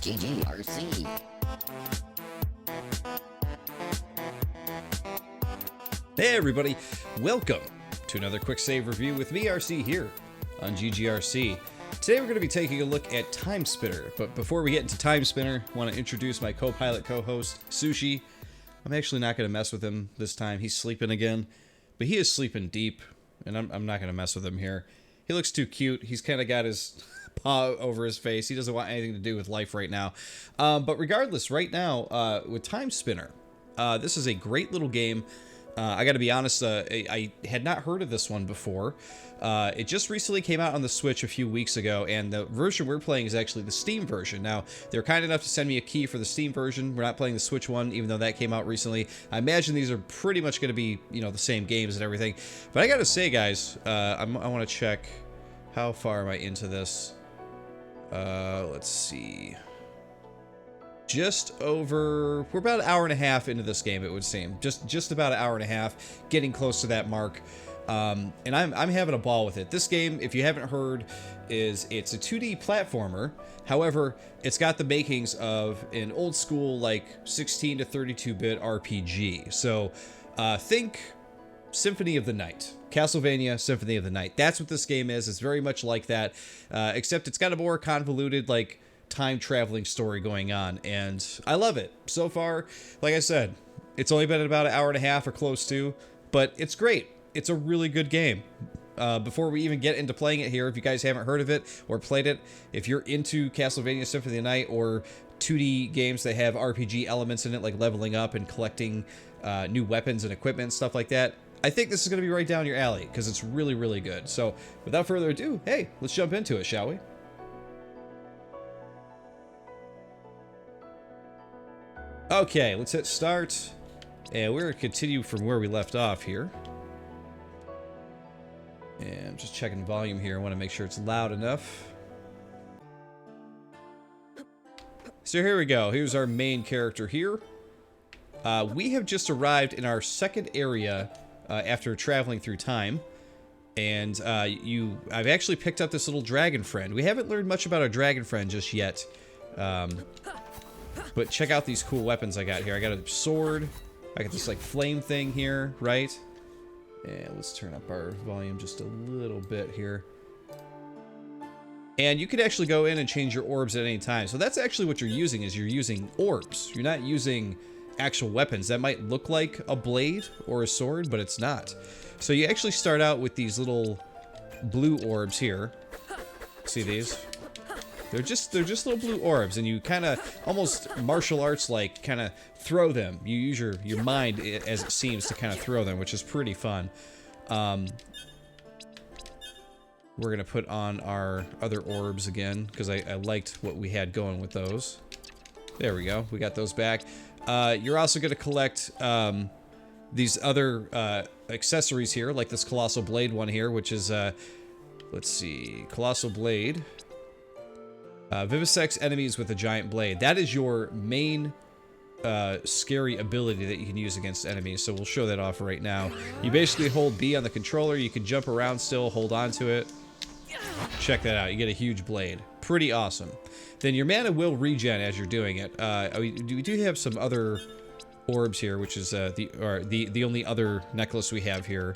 GGRC. Hey everybody, welcome to another QuickSave Review with me, RC, here on GGRC. Today we're going to be taking a look at Timespinner, but before we get into Timespinner, I want to introduce my co-pilot co-host, Sushi. I'm actually not going to mess with him this time. He's sleeping again, but he is sleeping deep, and I'm not going to mess with him here. He looks too cute. He's kind of got his paw over his face. He doesn't want anything to do with life right now. But regardless, right now, with Timespinner, this is a great little game. I got to be honest, I had not heard of this one before. It just recently came out on the Switch a few weeks ago, and the version we're playing is actually the Steam version. Now, they're kind enough to send me a key for the Steam version. We're not playing the Switch one, even though that came out recently. I imagine these are pretty much going to be, you know, the same games and everything. But I got to say, guys, I want to check how far am I into this. Let's see. Just over, we're about an hour and a half into this game, it would seem. Just about an hour and a half, getting close to that mark. And I'm having a ball with it. This game, if you haven't heard, it's a 2D platformer. However, it's got the makings of an old school, like 16 to 32-bit RPG. So think Symphony of the Night. Castlevania Symphony of the Night. That's what this game is. It's very much like that, except it's got a more convoluted, like, time traveling story going on, and I love it so far. Like I said, it's only been about an hour and a half or close to, but it's great. It's a really good game. Before we even get into playing it here, if you guys haven't heard of it or played it, if you're into Castlevania Symphony of the Night or 2D games that have RPG elements in it, like leveling up and collecting new weapons and equipment and stuff like that, I think this is going to be right down your alley, because it's really, really good. So without further ado, hey, let's jump into it, shall we? Okay, let's hit start, and we're going to continue from where we left off here. And I'm just checking volume here. I want to make sure it's loud enough. So here we go. Here's our main character here. We have just arrived in our second area after traveling through time. And I've actually picked up this little dragon friend. We haven't learned much about our dragon friend just yet. But check out these cool weapons I got here. I got a sword. I got this like flame thing here, right? And let's turn up our volume just a little bit here. And you could actually go in and change your orbs at any time. So that's actually what you're using, is you're using orbs. You're not using actual weapons. That might look like a blade or a sword, but it's not. So you actually start out with these little blue orbs here. See these? They're just little blue orbs, and you kind of almost martial arts like kind of throw them. You use your mind, as it seems, to kind of throw them, which is pretty fun. We're gonna put on our other orbs again, because I liked what we had going with those. There we go. We got those back. You're also gonna collect these other accessories here, like this Collosal Blade one here, which is let's see, Collosal Blade. Vivisects enemies with a giant blade. That is your main scary ability that you can use against enemies, so we'll show that off right now. You basically hold B on the controller, you can jump around still, hold on to it. Check that out, you get a huge blade. Pretty awesome. Then your mana will regen as you're doing it. We do have some other orbs here, which is the only other necklace we have here,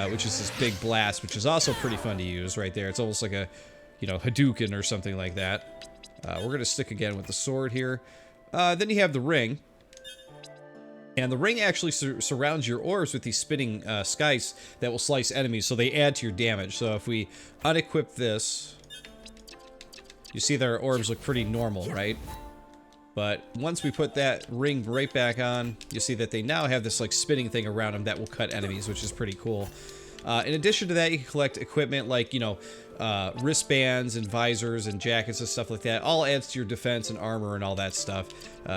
which is this big blast, which is also pretty fun to use right there. It's almost like a, you know, Hadouken or something like that. We're going to stick again with the sword here. Then you have the ring. And the ring actually surrounds your orbs with these spinning skies that will slice enemies, so they add to your damage. So if we unequip this, you see that our orbs look pretty normal, right? But once we put that ring right back on, you see that they now have this like spinning thing around them that will cut enemies, which is pretty cool. In addition to that, you can collect equipment like, you know, wristbands and visors and jackets and stuff like that. All adds to your defense and armor and all that stuff,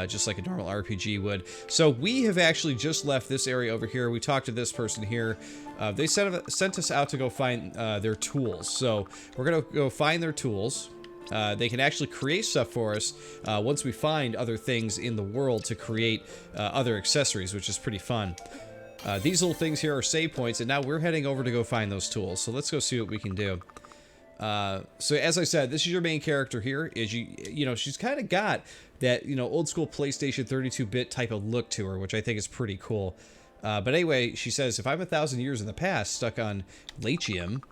just like a normal RPG would. So we have actually just left this area over here. We talked to this person here. They sent us out to go find their tools. So we're going to go find their tools. They can actually create stuff for us once we find other things in the world to create other accessories, which is pretty fun. These little things here are save points, and now we're heading over to go find those tools. So let's go see what we can do. So as I said, this is your main character here. Is you know, she's kind of got that, you know, old school PlayStation 32-bit type of look to her, which I think is pretty cool. But anyway, she says, if I'm 1,000 years in the past stuck on Latium,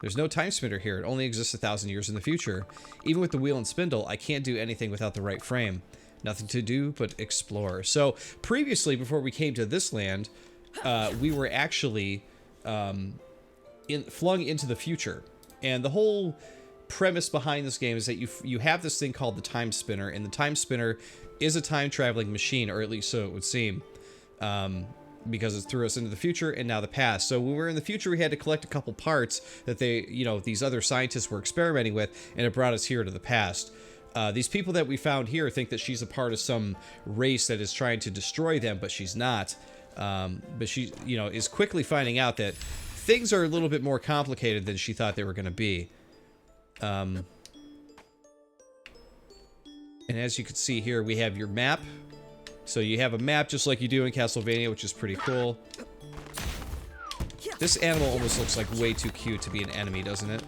there's no time spinner here. It only exists 1,000 years in the future. Even with the wheel and spindle, I can't do anything without the right frame. Nothing to do but explore. So previously, before we came to this land, we were actually flung into the future. And the whole premise behind this game is that you have this thing called the Time Spinner, and the Time Spinner is a time-traveling machine, or at least so it would seem, because it threw us into the future and now the past. So when we were in the future, we had to collect a couple parts that these other scientists were experimenting with, and it brought us here to the past. These people that we found here think that she's a part of some race that is trying to destroy them, but she's not. But she, is quickly finding out that things are a little bit more complicated than she thought they were going to be. And as you can see here, we have your map. So you have a map just like you do in Castlevania, which is pretty cool. This animal almost looks like way too cute to be an enemy, doesn't it?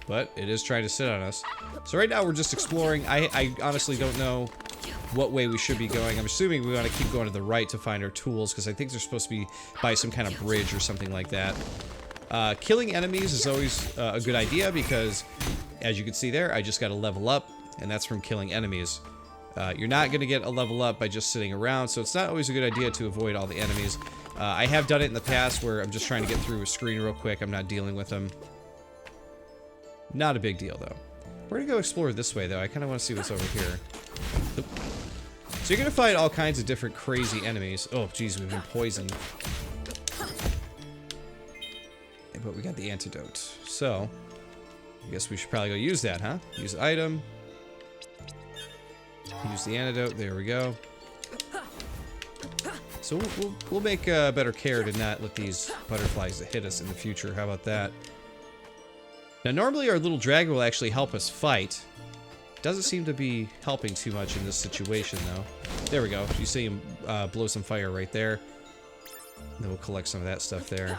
But it is trying to sit on us. So right now we're just exploring. I honestly don't know what way we should be going. I'm assuming we want to keep going to the right to find our tools, because I think they're supposed to be by some kind of bridge or something like that. Killing enemies is always a good idea, because as you can see there, I just got to level up, and that's from killing enemies. You're not going to get a level up by just sitting around, so it's not always a good idea to avoid all the enemies. I have done it in the past where I'm just trying to get through a screen real quick. I'm not dealing with them. Not a big deal, though. We're going to go explore this way, though. I kind of want to see what's over here. Oop. So you're going to find all kinds of different crazy enemies. Oh, geez, we've been poisoned. But we got the antidote. So, I guess we should probably go use that, huh? Use the item. Use the antidote. There we go. So we'll make better care to not let these butterflies that hit us in the future. How about that? Now, normally our little dragon will actually help us fight. Doesn't seem to be helping too much in this situation, though. There we go. You see him blow some fire right there. And then we'll collect some of that stuff there.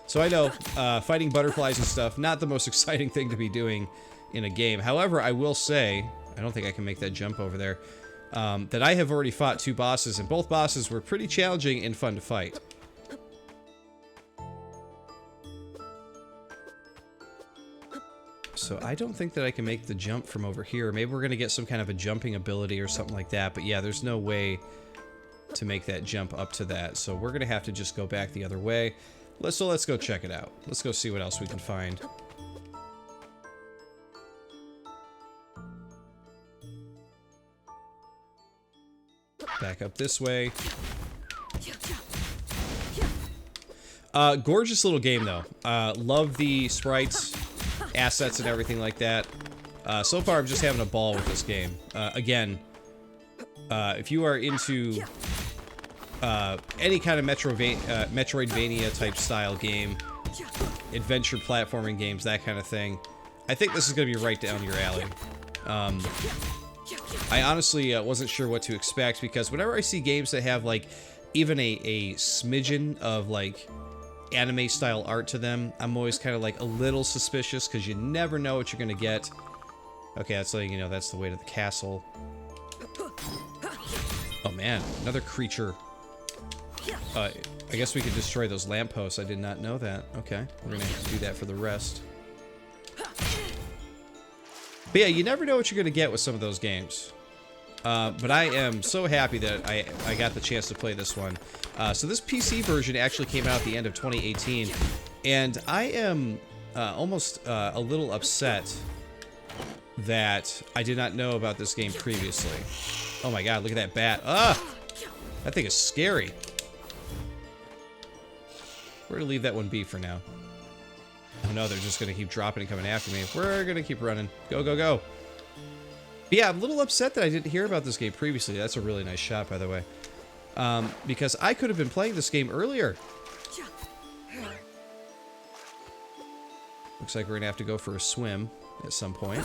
So I know, fighting butterflies and stuff, not the most exciting thing to be doing in a game. However, I will say, I don't think I can make that jump over there, that I have already fought 2 bosses, and both bosses were pretty challenging and fun to fight. So I don't think that I can make the jump from over here. Maybe we're going to get some kind of a jumping ability or something like that. But yeah, there's no way to make that jump up to that. So we're going to have to just go back the other way. So let's go check it out. Let's go see what else we can find. Back up this way. Gorgeous little game, though. Love the sprites, assets, and everything like that. So far, I'm just having a ball with this game. Again, if you are into any kind of Metroidvania type style game, adventure platforming games, that kind of thing, I think this is going to be right down your alley. I honestly wasn't sure what to expect, because whenever I see games that have like even a smidgen of like anime style art to them, I'm always kind of like a little suspicious, because you never know what you're going to get. Okay, that's letting you know that's the way to the castle. Oh man, another creature. I guess we could destroy those lampposts. I did not know that. Okay, we're gonna have to do that for the rest. But yeah, you never know what you're gonna get with some of those games. But I am so happy that I got the chance to play this one. So this PC version actually came out at the end of 2018, and I am almost a little upset that I did not know about this game previously. Oh my god, look at that bat. Ah! That thing is scary. We're gonna leave that one be for now. Oh no, they're just gonna keep dropping and coming after me. We're gonna keep running. Go, go, go. But yeah, I'm a little upset that I didn't hear about this game previously. That's a really nice shot, by the way. Because I could have been playing this game earlier. Looks like we're gonna have to go for a swim at some point.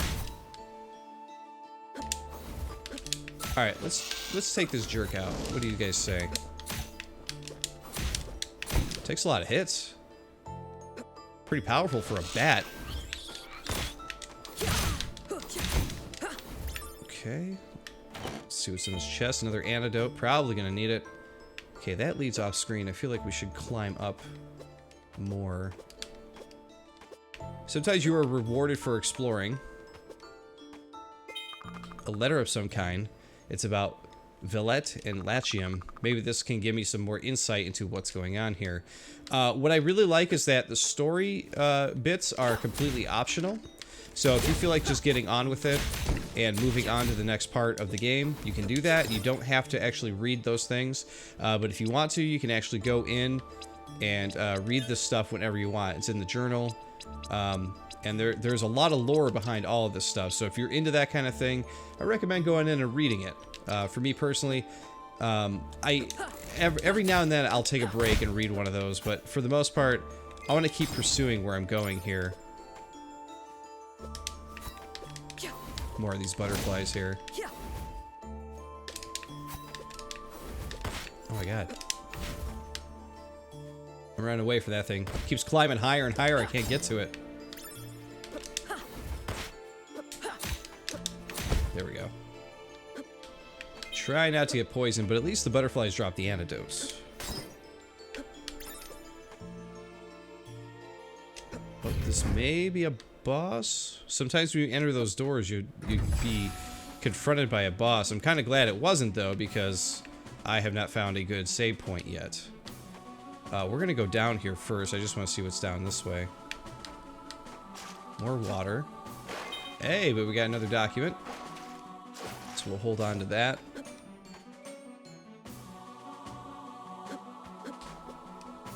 Alright, let's take this jerk out. What do you guys say? Takes a lot of hits. Pretty powerful for a bat. Okay. Let's see what's in his chest. Another antidote. Probably gonna need it. Okay, that leads off screen. I feel like we should climb up more. Sometimes you are rewarded for exploring. A letter of some kind. It's about Villet and Latium. Maybe this can give me some more insight into what's going on here. What I really like is that the story bits are completely optional. So if you feel like just getting on with it and moving on to the next part of the game, you can do that. You don't have to actually read those things. But if you want to, you can actually go in and read this stuff whenever you want. It's in the journal. And there's a lot of lore behind all of this stuff. So if you're into that kind of thing, I recommend going in and reading it. For me personally, every now and then I'll take a break and read one of those, but for the most part, I want to keep pursuing where I'm going here. More of these butterflies here. Oh my god. I'm running away for that thing. It keeps climbing higher and higher, I can't get to it. There we go. Try not to get poisoned, but at least the butterflies drop the antidotes. But this may be a boss. Sometimes when you enter those doors, you'd be confronted by a boss. I'm kind of glad it wasn't, though, because I have not found a good save point yet. We're going to go down here first. I just want to see what's down this way. More water. Hey, but we got another document. So we'll hold on to that.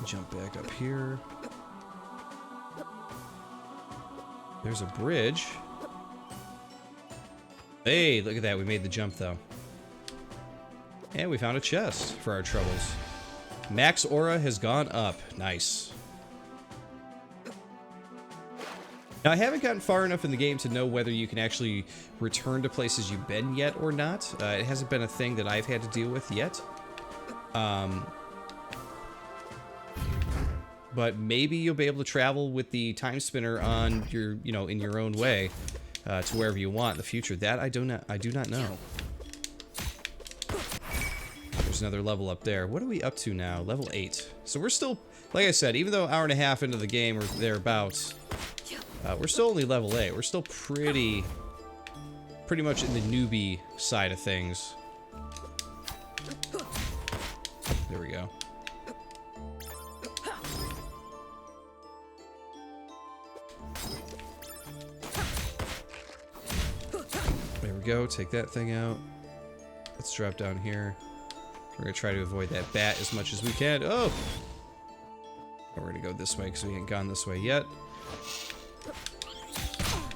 Jump back up here. There's a bridge. Hey, look at that. We made the jump, though. And we found a chest for our troubles. Max aura has gone up. Nice. Now, I haven't gotten far enough in the game to know whether you can actually return to places you've been yet or not. It hasn't been a thing that I've had to deal with yet. But maybe you'll be able to travel with the Timespinner on your, in your own way to wherever you want in the future. That I do not know. There's another level up there. What are we up to now? Level 8. So we're still, like I said, even though an hour and a half into the game or thereabouts, we're still only level 8. We're still pretty much in the newbie side of things. There we go. There we go. Take that thing out. Let's drop down here. We're going to try to avoid that bat as much as we can. Oh! We're going to go this way because we ain't gone this way yet.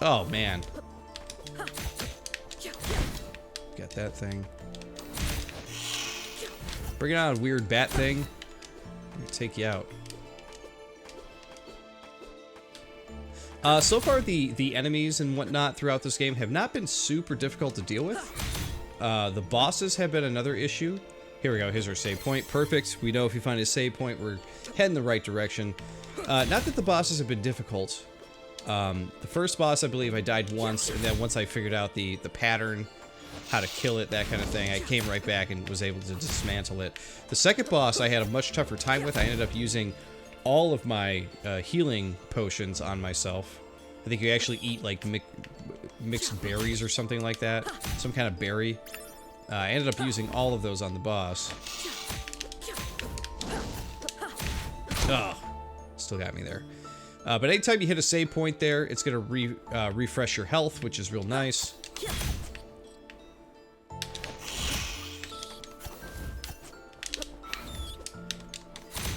Oh, man. Got that thing. Bring on a weird bat thing. I'm gonna take you out. So far, the enemies and whatnot throughout this game have not been super difficult to deal with. The bosses have been another issue. Here we go. Here's our save point. Perfect. We know if we find a save point, we're heading the right direction. Not that the bosses have been difficult. The first boss, I believe, I died once, and then once I figured out the pattern, how to kill it, that kind of thing, I came right back and was able to dismantle it. The second boss I had a much tougher time with. I ended up using all of my healing potions on myself. I think you actually eat, like, mixed berries or something like that. Some kind of berry. I ended up using all of those on the boss. Oh, still got me there. But anytime you hit a save point there, it's going to refresh your health, which is real nice.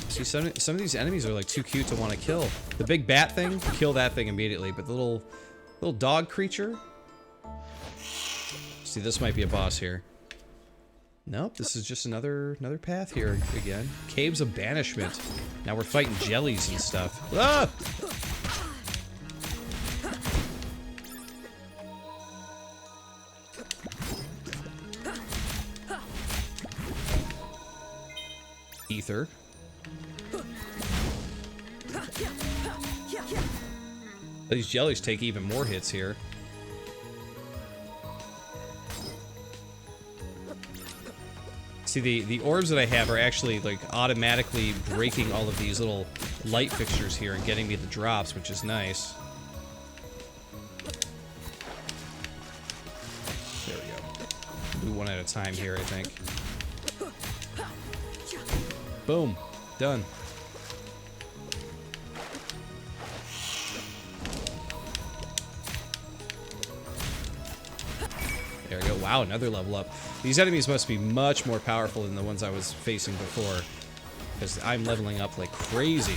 See, some of these enemies are like too cute to want to kill. The big bat thing, kill that thing immediately, but the little dog creature. See, this might be a boss here. Nope, this is just another path here again. Caves of Banishment. Now we're fighting jellies and stuff. Ah! Ether. These jellies take even more hits here. See, the orbs that I have are actually like automatically breaking all of these little light fixtures here and getting me the drops, which is nice. There we go. Do one at a time here, I think. Boom. Done. There we go. Wow, another level up. These enemies must be much more powerful than the ones I was facing before, because I'm leveling up like crazy.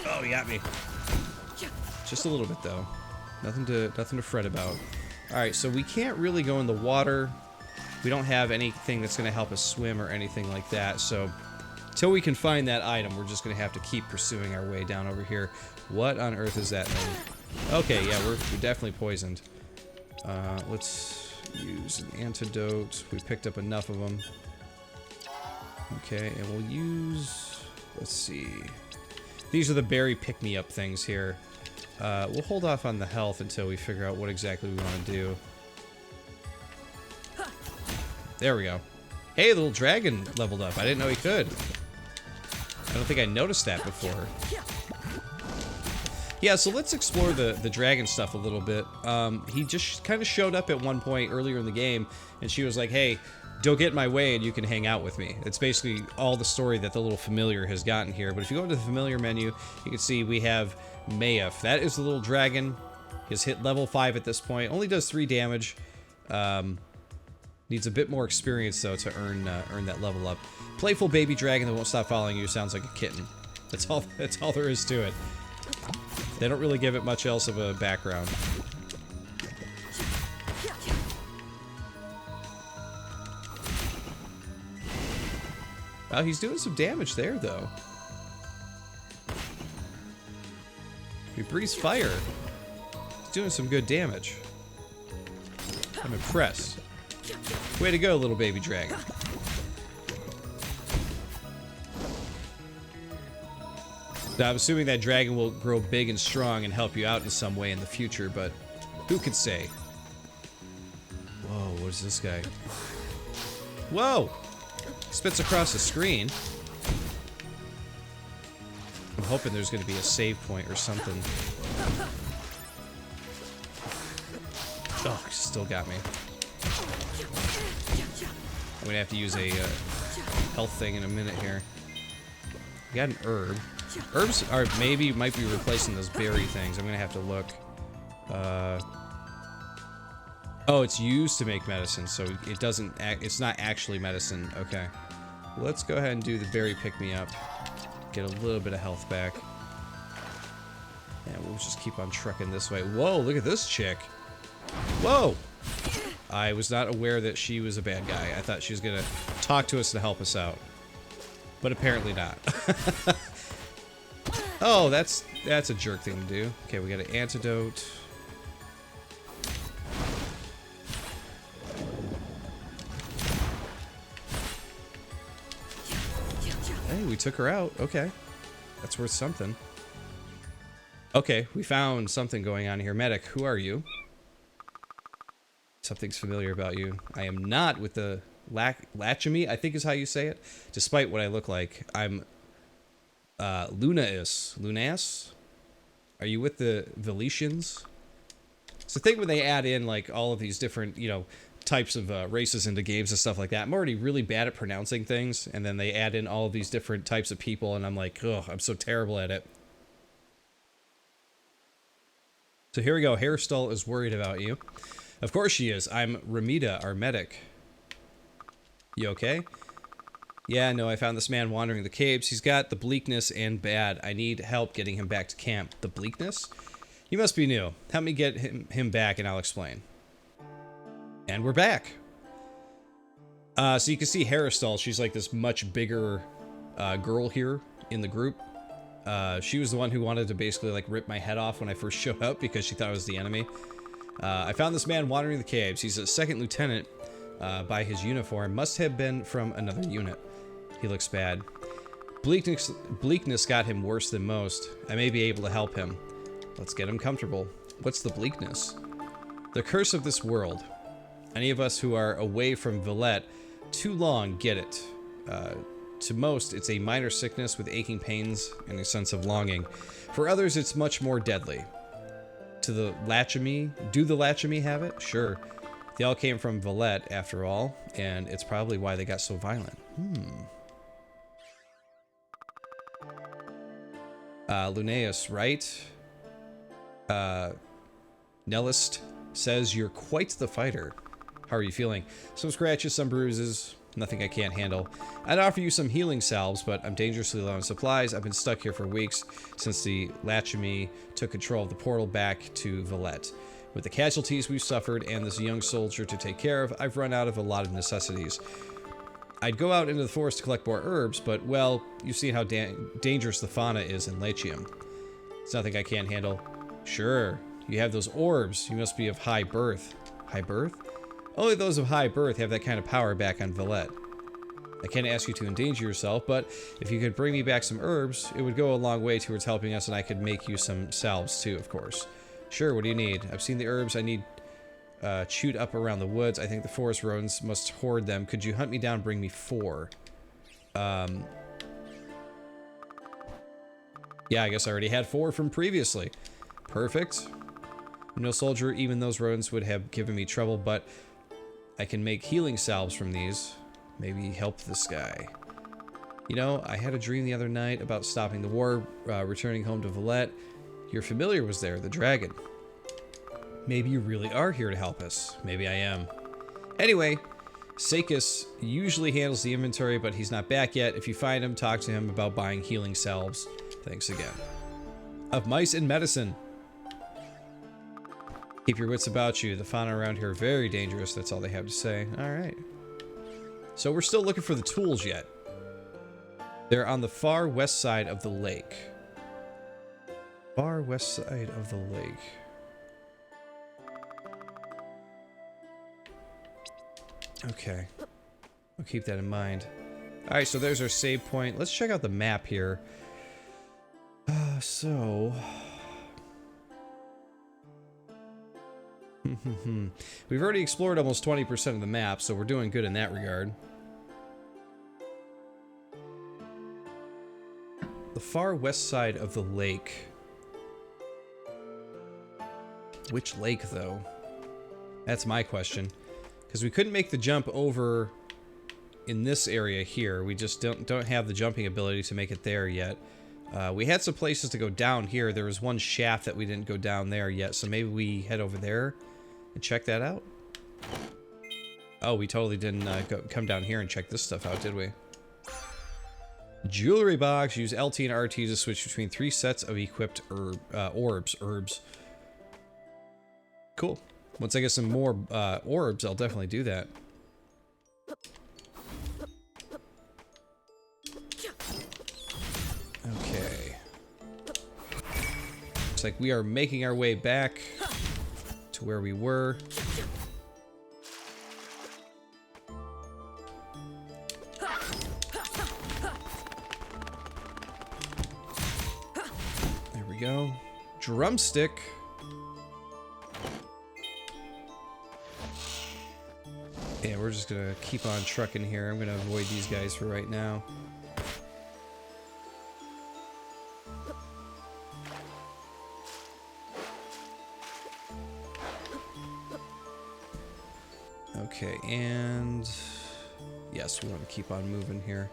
Oh, he got me. Just a little bit though. Nothing to fret about. All right, so we can't really go in the water. We don't have anything that's going to help us swim or anything like that. So until we can find that item, we're just going to have to keep pursuing our way down over here. What on earth is that thing? Okay, yeah, we're definitely poisoned. Let's use an antidote. We picked up enough of them. Okay, and we'll use... Let's see. These are the berry pick-me-up things here. We'll hold off on the health until we figure out what exactly we want to do. There we go. Hey, the little dragon leveled up. I didn't know he could. I don't think I noticed that before. Yeah, so let's explore the dragon stuff a little bit. He just kind of showed up at one point earlier in the game, and she was like, hey, don't get in my way and you can hang out with me. It's basically all the story that the little familiar has gotten here. But if you go into the familiar menu, you can see we have Mayef. That is the little dragon. He's hit level 5 at this point. Only does 3 damage. Needs a bit more experience, though, to earn that level up. Playful baby dragon that won't stop following you. Sounds like a kitten. That's all there is to it. They don't really give it much else of a background. Wow, he's doing some damage there, though. He breathes fire. He's doing some good damage. I'm impressed. Way to go, little baby dragon. Now, I'm assuming that dragon will grow big and strong and help you out in some way in the future, but who could say? Whoa, what is this guy? Whoa! Spits across the screen. I'm hoping there's going to be a save point or something. Oh, still got me. I'm going to have to use a health thing in a minute here. We got an herb. Herbs are might be replacing those berry things. I'm going to have to look. Oh, it's used to make medicine, so it doesn't. It's not actually medicine. Okay. Let's go ahead and do the berry pick-me-up. Get a little bit of health back. And we'll just keep on trucking this way. Whoa, look at this chick. Whoa! I was not aware that she was a bad guy. I thought she was gonna talk to us to help us out. But apparently not. Oh, that's a jerk thing to do. Okay, we got an antidote. Hey, we took her out. Okay. That's worth something. Okay, we found something going on here. Medic, who are you? Something's familiar about you. I am not with the Lachemy, I think is how you say it. Despite what I look like, I'm Lunas? Are you with the Velicians? It's the thing when they add in like all of these different, you know, types of races into games and stuff like that. I'm already really bad at pronouncing things, and then they add in all of these different types of people, and I'm like, ugh, I'm so terrible at it. So here we go. Hairstall is worried about you. Of course she is. I'm Ramita, our medic. You okay? Yeah, no, I found this man wandering the caves. He's got the bleakness and bad. I need help getting him back to camp. The bleakness? You must be new. Help me get him back and I'll explain. And we're back. So you can see Hairstall. She's like this much bigger girl here in the group. She was the one who wanted to basically like rip my head off when I first showed up because she thought I was the enemy. I found this man wandering the caves. He's a second lieutenant by his uniform. Must have been from another unit. He looks bad. Bleakness got him worse than most. I may be able to help him. Let's get him comfortable. What's the bleakness? The curse of this world. Any of us who are away from Villette too long get it. To most, it's a minor sickness with aching pains and a sense of longing. For others, it's much more deadly. Do the Latchemy have it? Sure. They all came from Villette, after all, and it's probably why they got so violent. Linnaeus, right? Nellist says you're quite the fighter. How are you feeling? Some scratches, some bruises, nothing I can't handle. I'd offer you some healing salves, but I'm dangerously low on supplies. I've been stuck here for weeks since the Latchemy took control of the portal back to Villette. With the casualties we've suffered and this young soldier to take care of, I've run out of a lot of necessities. I'd go out into the forest to collect more herbs, but, well, you've seen how dangerous the fauna is in Latium. It's nothing I can't handle. Sure, you have those orbs. You must be of high birth. High birth? Only those of high birth have that kind of power back on Villette. I can't ask you to endanger yourself, but if you could bring me back some herbs, it would go a long way towards helping us, and I could make you some salves too, of course. Sure, what do you need? I've seen the herbs I need chewed up around the woods. I think the forest rodents must hoard them. Could you hunt me down and bring me 4? Yeah, I guess I already had 4 from previously. Perfect. No soldier, even those rodents would have given me trouble, but I can make healing salves from these. Maybe help this guy. You know, I had a dream the other night about stopping the war, returning home to Villette. Your familiar was there, the dragon. Maybe you really are here to help us. Maybe I am. Anyway, Sakis usually handles the inventory, but he's not back yet. If you find him, talk to him about buying healing salves. Thanks again. Of mice and medicine. Keep your wits about you. The fauna around here are very dangerous. That's all they have to say. Alright. So we're still looking for the tools yet. They're on the far west side of the lake. Far west side of the lake. Okay. I'll keep that in mind. Alright, so there's our save point. Let's check out the map here. We've already explored almost 20% of the map, so we're doing good in that regard. The far west side of the lake. Which lake, though? That's my question. Because we couldn't make the jump over in this area here. We just don't have the jumping ability to make it there yet. We had some places to go down here. There was one shaft that we didn't go down there yet, so maybe we head over there and check that out. Oh, we totally didn't come down here and check this stuff out, did we? Jewelry box. Use LT and RT to switch between 3 sets of equipped herbs. Cool. Once I get some more orbs, I'll definitely do that. Okay. Looks like we are making our way back to where we were. There we go. Drumstick. Yeah, we're just gonna keep on trucking here. I'm gonna avoid these guys for right now. Okay, and yes, we want to keep on moving here.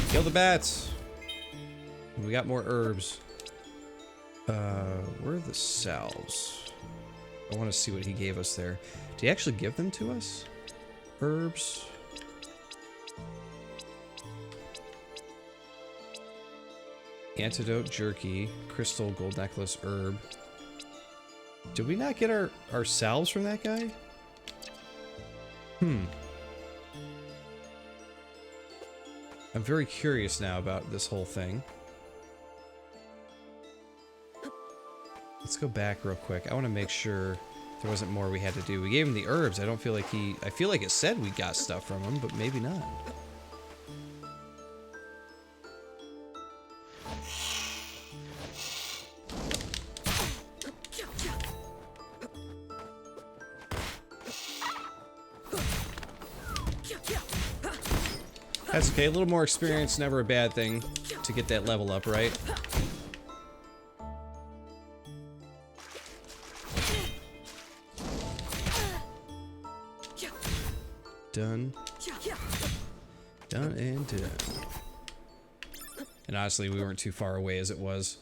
Kill the bats! We got more herbs. Where are the salves? I want to see what he gave us there. Did he actually give them to us? Herbs. Antidote, jerky, crystal, gold necklace, herb. Did we not get our salves from that guy? I'm very curious now about this whole thing. Let's go back real quick. I want to make sure there wasn't more we had to do. We gave him the herbs. I don't feel like he... I feel like it said we got stuff from him, but maybe not. That's okay. A little more experience, never a bad thing to get that level up, right? Done. Done and done. And honestly, we weren't too far away as it was.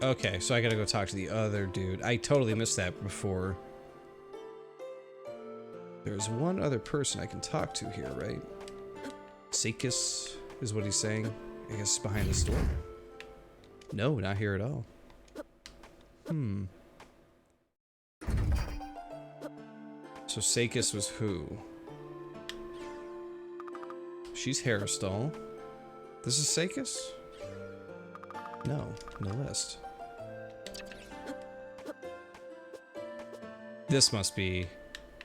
Okay, so I gotta go talk to the other dude. I totally missed that before. There's one other person I can talk to here, right? Sakis is what he's saying. I guess behind this door. No, not here at all. So Sakis was who? She's Hairstall. This is Sakis? No, no list. This must be...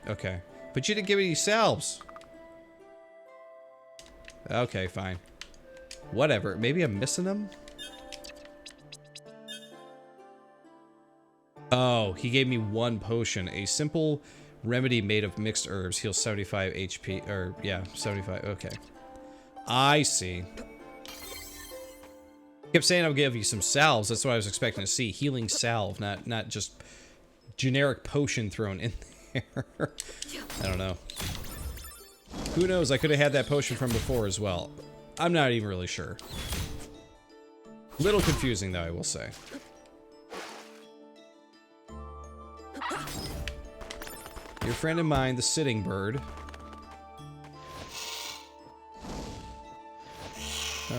Okay. But you didn't give me any salves! Okay, fine. Whatever. Maybe I'm missing them? Oh, he gave me one potion. A simple remedy made of mixed herbs heals 75 HP. Or, yeah, 75. Okay. I see. Kept saying I'll give you some salves. That's what I was expecting to see. Healing salve, not just generic potion thrown in there. I don't know. Who knows? I could have had that potion from before as well. I'm not even really sure. Little confusing though, I will say. Your friend of mine, the sitting bird.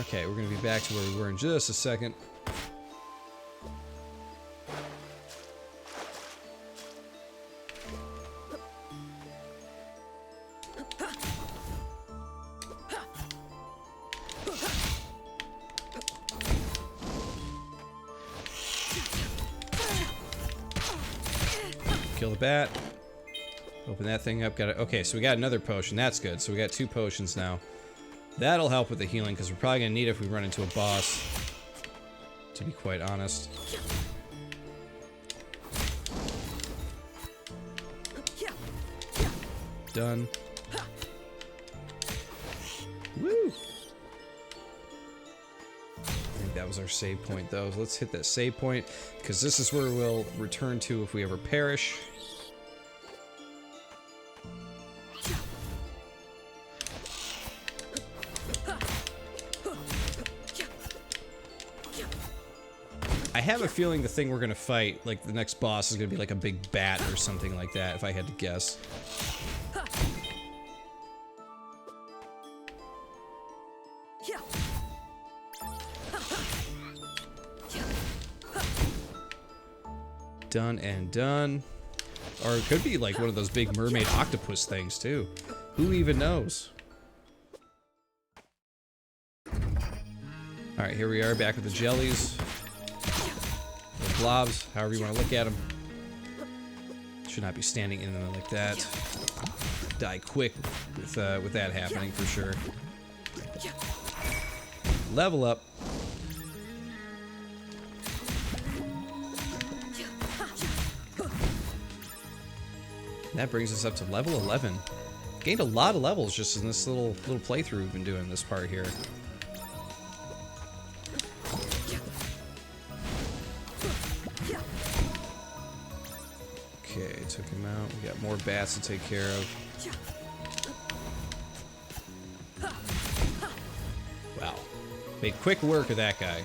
Okay, we're gonna be back to where we were in just a second. Kill the bat. Open that thing up. Got it. Okay, so we got another potion. That's good. So we got 2 potions now. That'll help with the healing, because we're probably going to need it if we run into a boss, to be quite honest. Done. Woo! I think that was our save point, though. Let's hit that save point, because this is where we'll return to if we ever perish. I have a feeling the thing we're gonna fight, like the next boss, is gonna be like a big bat or something like that, if I had to guess. Done and done. Or it could be like one of those big mermaid octopus things too. Who even knows? Alright, here we are back with the jellies. Or blobs, however you want to look at them. Should not be standing in them like that. Die quick with that happening for sure. Level up. That brings us up to level 11. Gained a lot of levels just in this little playthrough we've been doing this part here. Okay, took him out. We got more bats to take care of. Wow. Made quick work of that guy.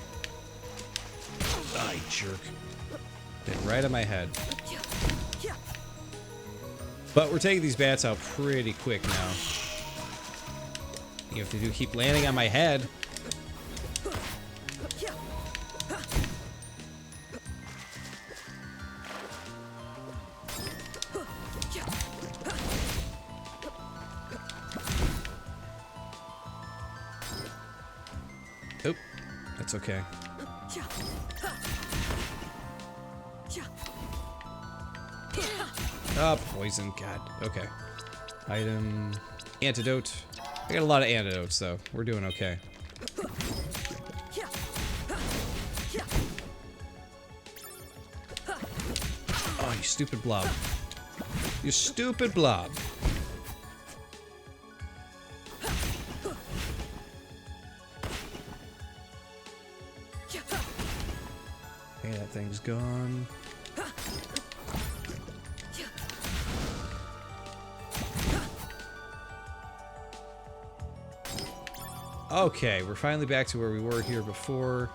Die, jerk. Hit right on my head. But we're taking these bats out pretty quick now. You have to keep landing on my head. Oh, that's okay. Ah, poison. God. Okay. Item. Antidote. I got a lot of antidotes, though. We're doing okay. Oh, you stupid blob. You stupid blob. Okay, that thing's gone. Okay, we're finally back to where we were here before.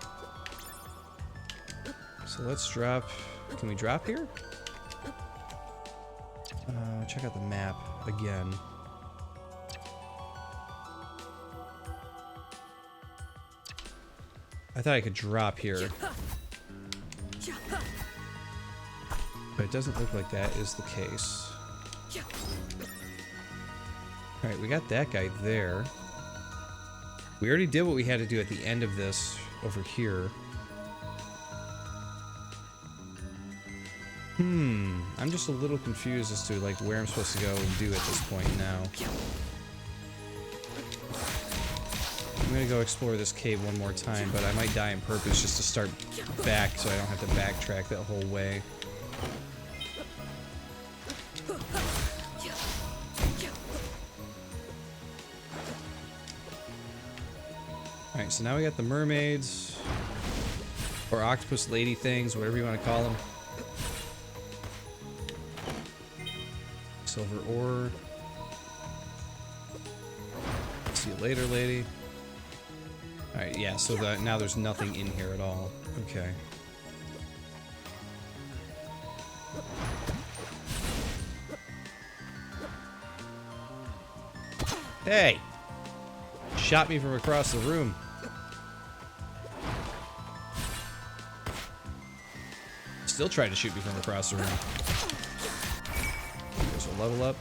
So let's drop... Can we drop here? Check out the map again. I thought I could drop here. But it doesn't look like that is the case. Alright, we got that guy there. We already did what we had to do at the end of this over here. I'm just a little confused as to like where I'm supposed to go and do at this point now. I'm gonna go explore this cave one more time, but I might die on purpose just to start back so I don't have to backtrack that whole way. Alright, so now we got the mermaids, or octopus lady things, whatever you want to call them. Silver ore. See you later, lady. Alright, yeah, so now there's nothing in here at all. Okay. Hey! Shot me from across the room. Still trying to shoot me from across the room. There's a level up.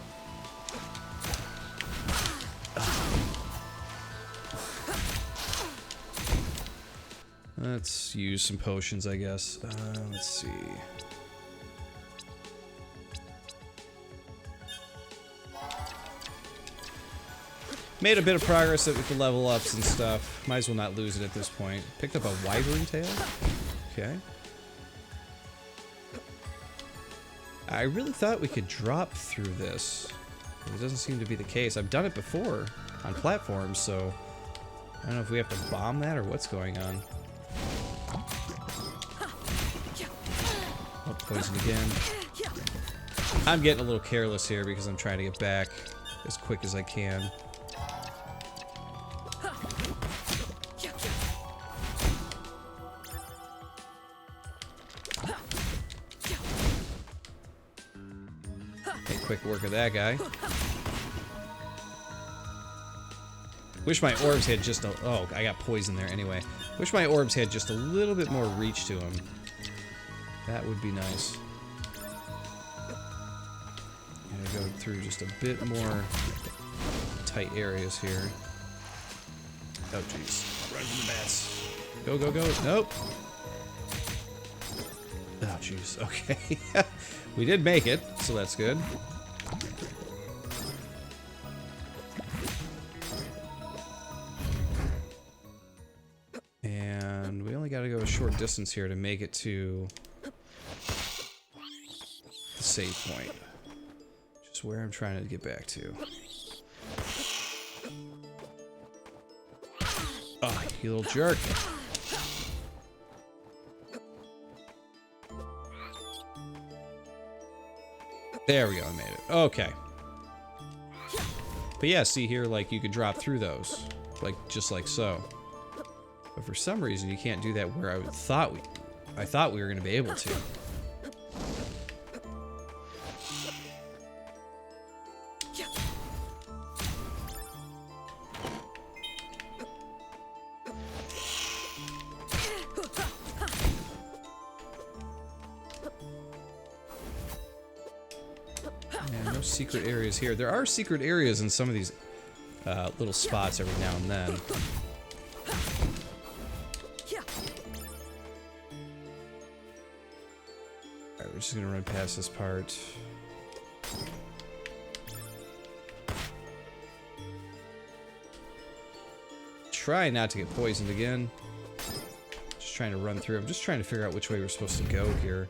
Let's use some potions, I guess. Let's see. Made a bit of progress with the level ups and stuff. Might as well not lose it at this point. Picked up a wyvern tail. Okay. I really thought we could drop through this. It doesn't seem to be the case. I've done it before on platforms, so I don't know if we have to bomb that or what's going on. Oh, poison again. I'm getting a little careless here because I'm trying to get back as quick as I can. Quick work of that guy. Wish my orbs had just a... Oh, I got poison there anyway. Wish my orbs had just a little bit more reach to them. That would be nice. Gotta go through just a bit more tight areas here. Oh, jeez. Run from the bats. Go, go, go. Nope. Oh, jeez. Okay. We did make it, so that's good. And we only got to go a short distance here to make it to the save point. Just where I'm trying to get back to. Oh, you little jerk. There we go, I made it. Okay. But yeah, see here, like, you could drop through those. Like, just like so. But for some reason, you can't do that where I thought we were going to be able to. Yeah, no secret areas here. There are secret areas in some of these little spots every now and then. just gonna run past this part. Try not to get poisoned again. Just trying to run through. I'm just trying to figure out which way we're supposed to go here.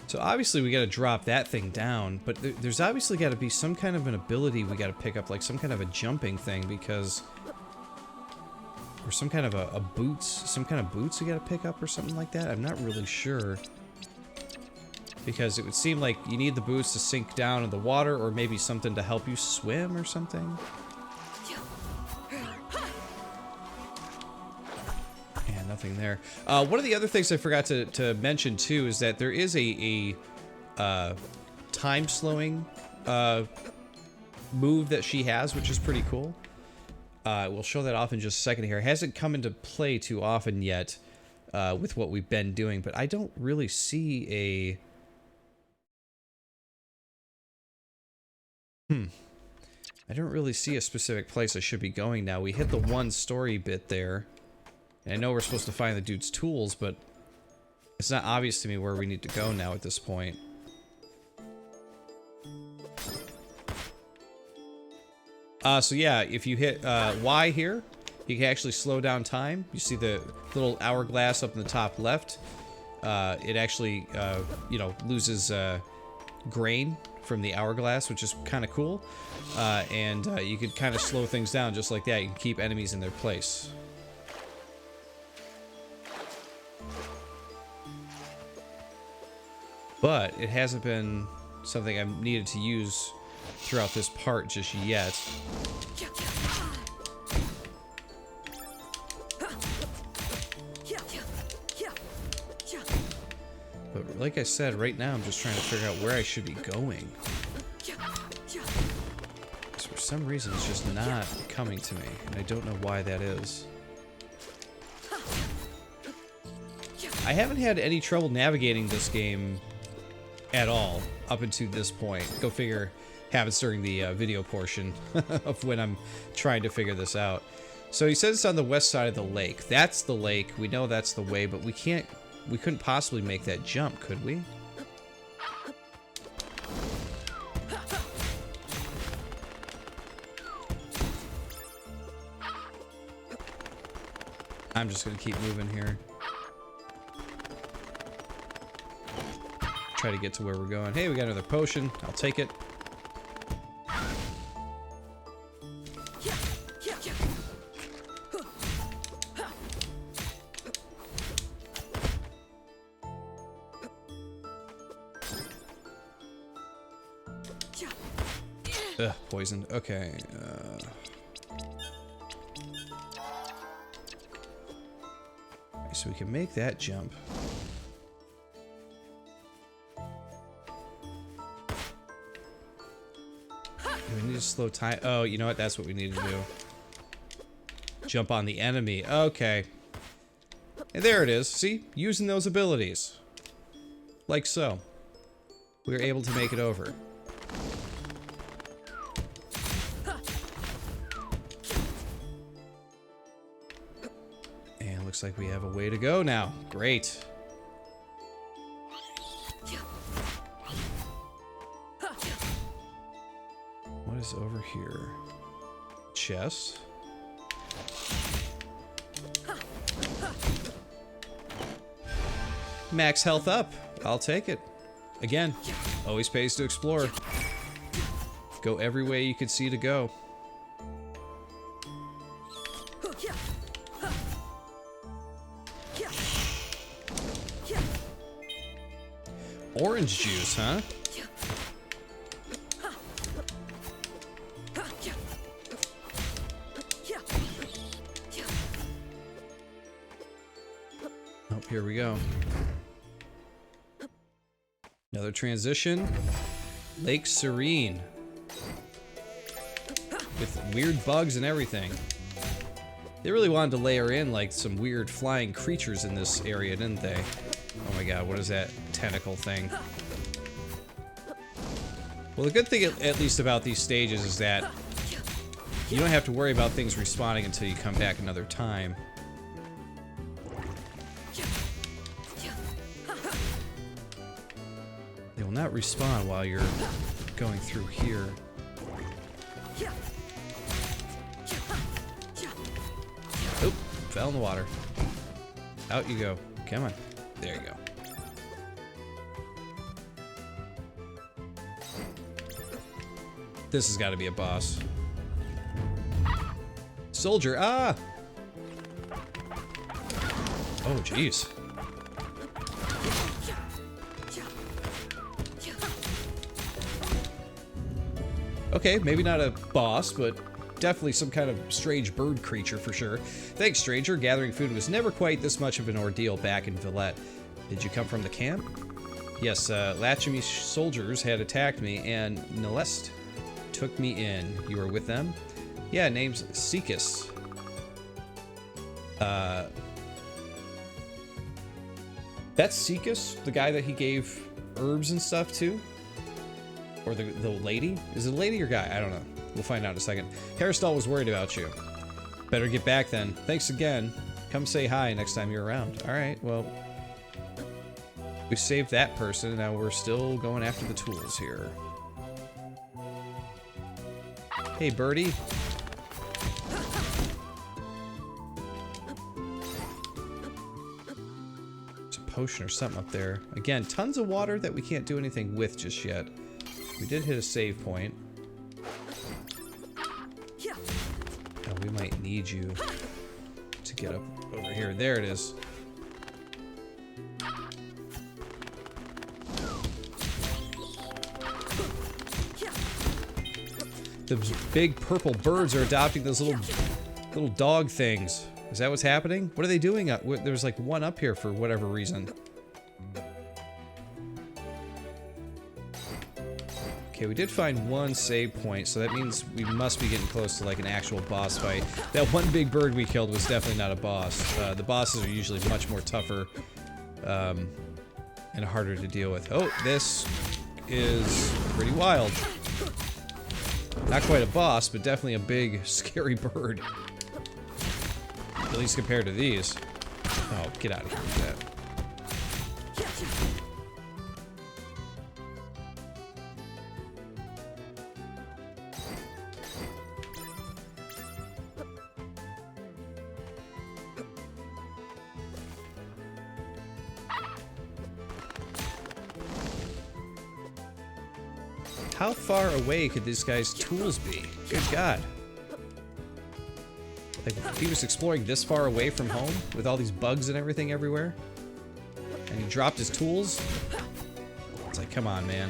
So obviously we gotta drop that thing down, but there's obviously gotta be some kind of an ability we gotta pick up, like some kind of a jumping thing, because... Or some kind of a boots, some kind of boots we gotta pick up or something like that? I'm not really sure. Because it would seem like you need the boots to sink down in the water, or maybe something to help you swim or something. Yeah, nothing there. One of the other things I forgot to mention too is that there is a time slowing move that she has, which is pretty cool. We'll show that off in just a second here. It hasn't come into play too often yet with what we've been doing, but I don't really see a... I don't really see a specific place I should be going now. We hit the one story bit there. And I know we're supposed to find the dude's tools, but it's not obvious to me where we need to go now at this point. So yeah, if you hit Y here, you can actually slow down time. You see the little hourglass up in the top left. It actually, you know, loses grain from the hourglass, which is kind of cool. And you could kind of slow things down just like that. You can keep enemies in their place. But it hasn't been something I've needed to use throughout this part just yet. But like I said, right now I'm just trying to figure out where I should be going. So for some reason it's just not coming to me, and I don't know why that is. I haven't had any trouble navigating this game at all up until this point. Go figure, happens during the video portion of when I'm trying to figure this out. So he says it's on the west side of the lake. That's the lake. We know that's the way, but we couldn't possibly make that jump, could we? I'm just gonna keep moving here. Try to get to where we're going. Hey, we got another potion. I'll take it. Ugh, poisoned. Okay. So we can make that jump. We need to slow time. Oh, you know what? That's what we need to do. Jump on the enemy. Okay. And there it is. See? Using those abilities. Like so. We were able to make it over. And looks like we have a way to go now. Great. What is over here? Chest. Max health up. I'll take it. Again, always pays to explore. Go every way you could see to go. Orange juice, huh? Oh, here we go. Another transition. Lake Serene. With weird bugs and everything. They really wanted to layer in like some weird flying creatures in this area, didn't they? Oh my god, what is that tentacle thing? Well, the good thing at least about these stages is that You don't have to worry about things respawning until you come back another time. They will not respawn while you're going through here. Oop, fell in the water. Out you go. Come on. There you go. This has got to be a boss. Soldier, ah! Oh, jeez. Okay, maybe not a boss, but definitely some kind of strange bird creature for sure. Thanks, stranger. Gathering food was never quite this much of an ordeal back in Villette. Did you come from the camp? Yes, Lachemy soldiers had attacked me, and Nilest took me in. You were with them? Yeah, name's Seekus. That's Seekus, the guy that he gave herbs and stuff to? Or the lady? Is it a lady or guy? I don't know. We'll find out in a second. Hairstall was worried about you. Better get back then. Thanks again. Come say hi next time you're around. Alright, well... we saved that person, now we're still going after the tools here. Hey, birdie. There's a potion or something up there. Again, tons of water that we can't do anything with just yet. We did hit a save point. Now we might need you to get up over here. There it is. The big purple birds are adopting those little dog things. Is that what's happening? What are they doing? There's like one up here for whatever reason. Okay, we did find one save point, so that means we must be getting close to like an actual boss fight. That one big bird we killed was definitely not a boss. The bosses are usually much more tougher and harder to deal with. Oh, this is pretty wild. Not quite a boss, but definitely a big, scary bird. At least compared to these. Oh, get out of here with that. How far away could this guy's tools be? Good God. Like, he was exploring this far away from home with all these bugs and everything everywhere? And he dropped his tools? It's like, come on, man.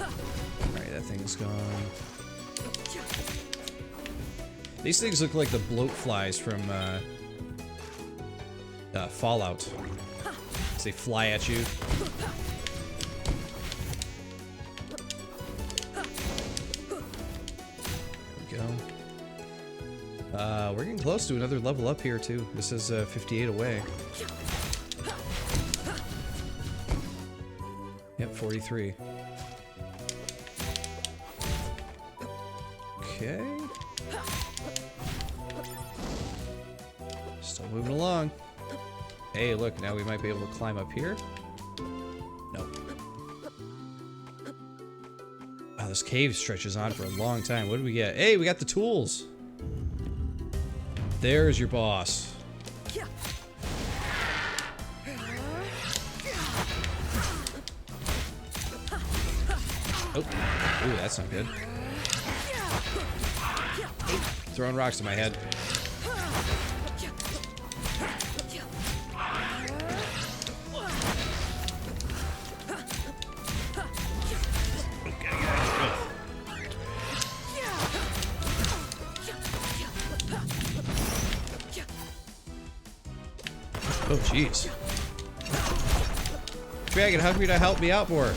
Alright, that thing's gone. These things look like the bloat flies from Fallout. As they fly at you. We're getting close to another level up here, too. This is 58 away. Yep, 43. Okay. Still moving along. Hey, look, now we might be able to climb up here. Nope. Wow, this cave stretches on for a long time. What did we get? Hey, we got the tools! There's your boss. Oh, ooh, that's not good. Throwing rocks at my head. Oh, jeez. Dragon, how come you not help me out more?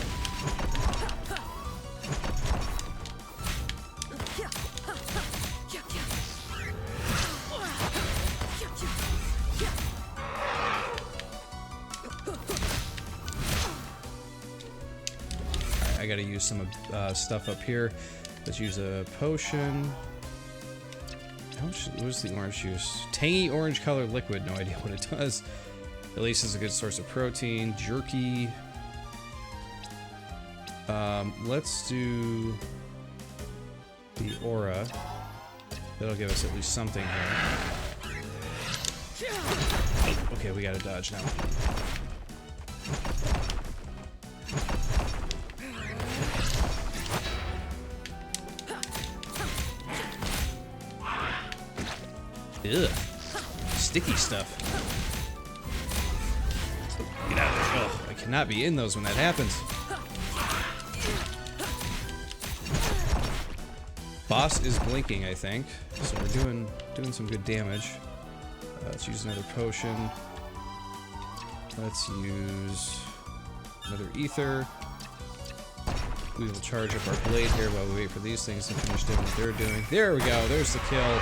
Alright, I I gotta use some stuff up here. Let's use a potion. What was the orange juice? Tangy orange colored liquid. No idea what it does. At least it's a good source of protein. Jerky. Let's do the aura. That'll give us at least something here. Okay, we gotta dodge now. Ugh. Sticky stuff. Get out of there. Oh, I cannot be in those when that happens. Boss is blinking, I think. So we're doing some good damage. Let's use another potion. Let's use another ether. We will charge up our blade here while we wait for these things to finish doing what they're doing. There we go. There's the kill.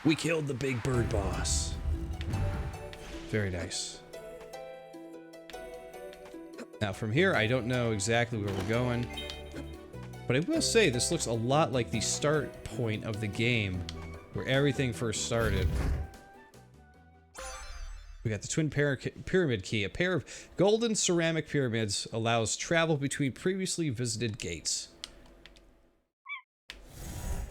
We killed the big bird boss. Very nice. Now from here, I don't know exactly where we're going. But I will say, this looks a lot like the start point of the game, where everything first started. We got the twin pyramid key. A pair of golden ceramic pyramids allows travel between previously visited gates.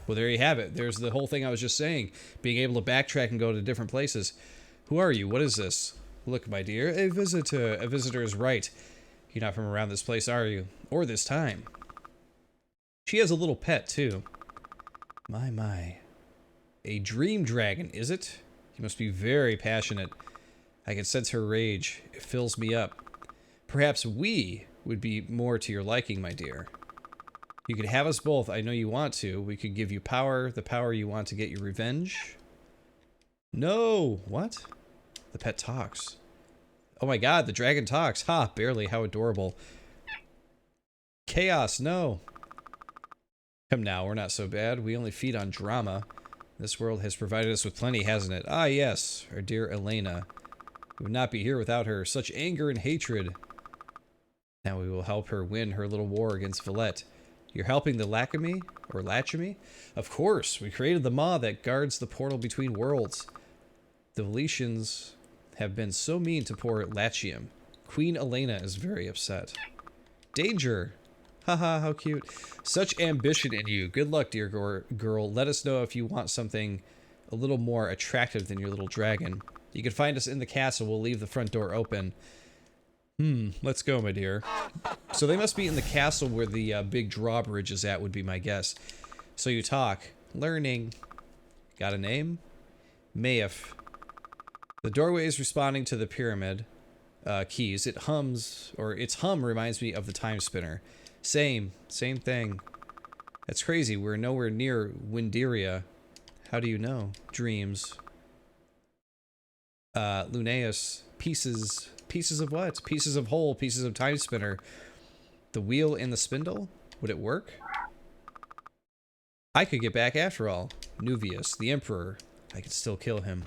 Well, there you have it. There's the whole thing I was just saying. Being able to backtrack and go to different places. Who are you? What is this? Look, my dear, a visitor. A visitor is right. You're not from around this place, are you? Or this time. She has a little pet, too. My. A dream dragon, is it? You must be very passionate. I can sense her rage. It fills me up. Perhaps we would be more to your liking, my dear. You could have us both. I know you want to. We could give you power, the power you want to get your revenge. No! What? The pet talks. Oh my god, the dragon talks. Ha, barely. How adorable. Chaos, no. Come now, we're not so bad. We only feed on drama. This world has provided us with plenty, hasn't it? Ah, yes, our dear Elena. We would not be here without her. Such anger and hatred. Now we will help her win her little war against Villette. You're helping the Lachemy? Or Lachemy? Of course, we created the maw that guards the portal between worlds. The Valetians have been so mean to poor Latium. Queen Elena is very upset. Danger! Haha, how cute. Such ambition in you. Good luck, dear girl. Let us know if you want something a little more attractive than your little dragon. You can find us in the castle. We'll leave the front door open. Let's go, my dear. So they must be in the castle where the big drawbridge is at, would be my guess. So you talk. Learning. Got a name? Maef. The doorway is responding to the pyramid keys. It hums, or its hum reminds me of the Timespinner. Same thing. That's crazy. We're nowhere near Winderia. How do you know? Dreams. Lunaeus. Pieces of what? Pieces of whole, pieces of Timespinner. The wheel and the spindle? Would it work? I could get back after all. Nuvius, the Emperor. I could still kill him.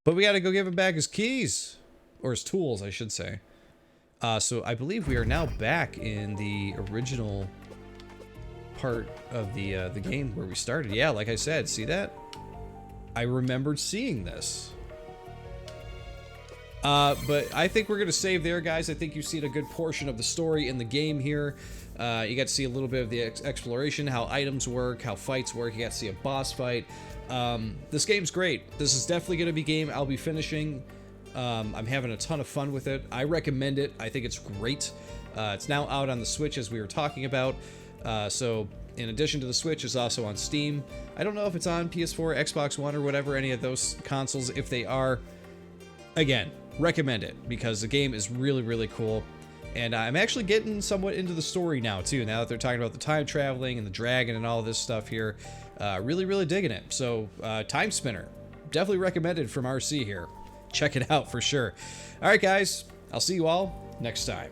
But we gotta go give him back his keys. Or his tools, I should say. So I believe we are now back in the original part of the game where we started. Yeah, like I said, see that? I remembered seeing this. But I think we're gonna save there, guys. I think you've seen a good portion of the story in the game here. You got to see a little bit of the exploration, how items work, how fights work. You got to see a boss fight. This game's great. This is definitely gonna be a game I'll be finishing. I'm having a ton of fun with it. I recommend it. I think it's great. It's now out on the Switch, as we were talking about. So in addition to the Switch, it's also on Steam. I don't know if it's on PS4, Xbox One, or whatever, any of those consoles. If they are, again, recommend it, because the game is really, really cool. And I'm actually getting somewhat into the story now, too, now that they're talking about the time traveling and the dragon and all this stuff here. Really, really digging it. So, Timespinner. Definitely recommended from RC here. Check it out for sure. All right, guys. I'll see you all next time.